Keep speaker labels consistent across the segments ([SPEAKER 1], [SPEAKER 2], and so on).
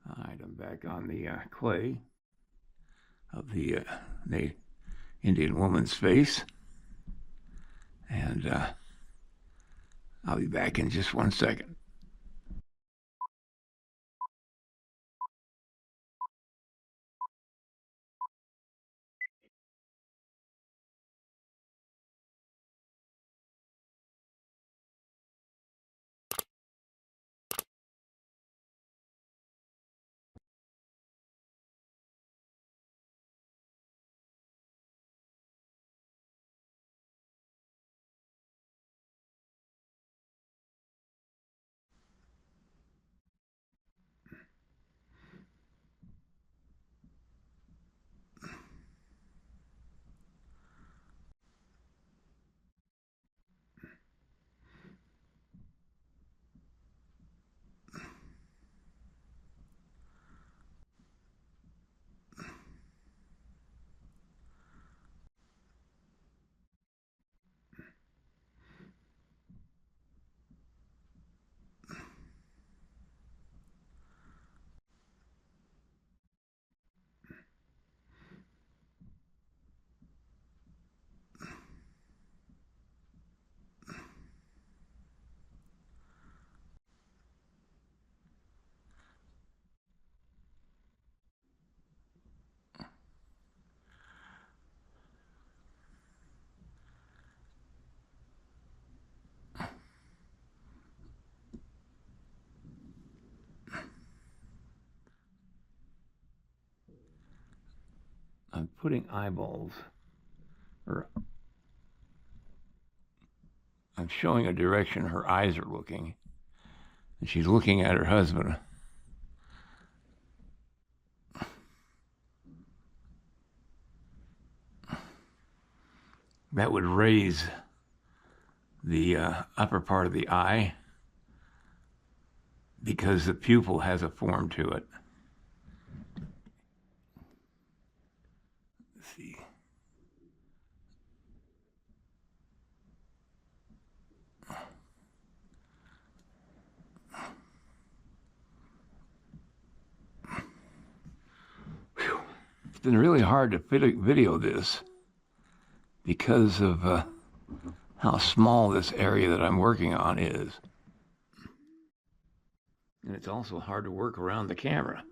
[SPEAKER 1] All right, I'm back on the clay of the Indian woman's face, and I'll be back in just 1 second. I'm putting eyeballs, or I'm showing a direction her eyes are looking, and she's looking at her husband. That would raise the upper part of the eye because the pupil has a form to it. Let's see. Whew. It's been really hard to video this because of how small this area that I'm working on is. And it's also hard to work around the camera.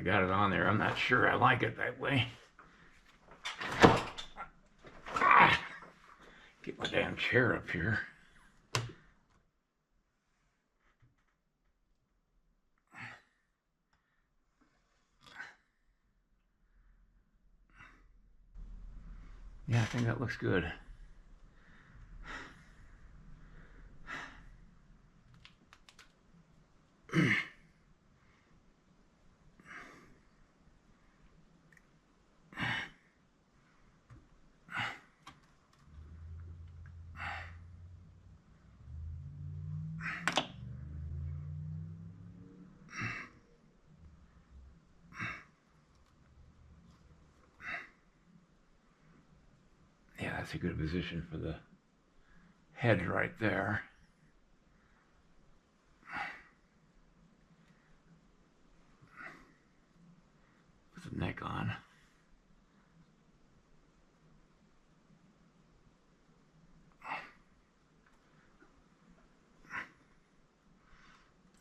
[SPEAKER 1] got it on there. I'm not sure I like it that way. Get my damn chair up here. Yeah, I think that looks good. Yeah, that's a good position for the head right there. Put the neck on.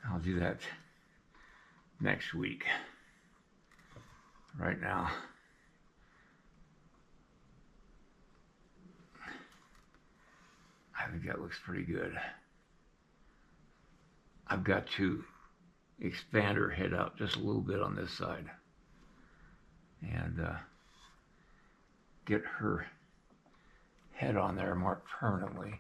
[SPEAKER 1] I'll do that next week. Right now, I think that looks pretty good. I've got to expand her head out just a little bit on this side and get her head on there more permanently.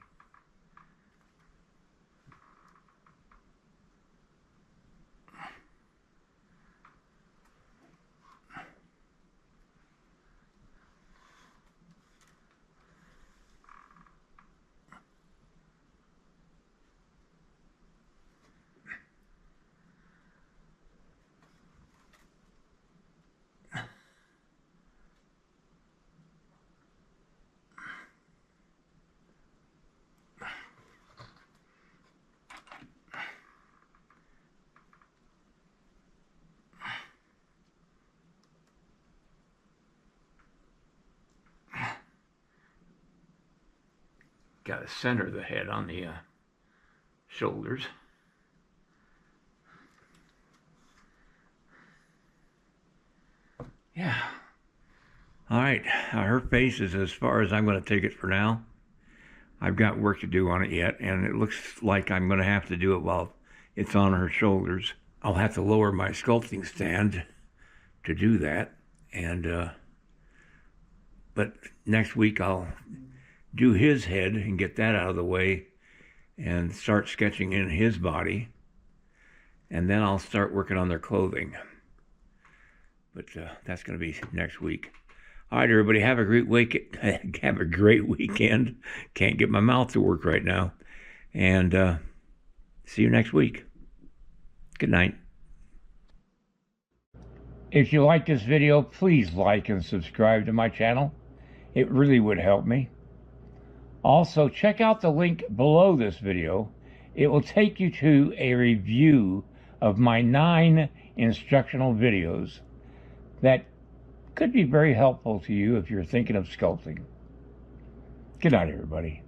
[SPEAKER 1] Got to center the head on the shoulders. Yeah. All right. Her face is as far as I'm going to take it for now. I've got work to do on it yet, and it looks like I'm going to have to do it while it's on her shoulders. I'll have to lower my sculpting stand to do that, and but next week I'll do his head and get that out of the way and start sketching in his body, and then I'll start working on their clothing. But that's going to be next week. All right, everybody, have a great week. Have a great weekend. Can't get my mouth to work right now. And see you next week. Good night. If you like this video, please like and subscribe to my channel. It really would help me. Also, check out the link below this video. It will take you to a review of my 9 instructional videos that could be very helpful to you if you're thinking of sculpting. Good night, everybody.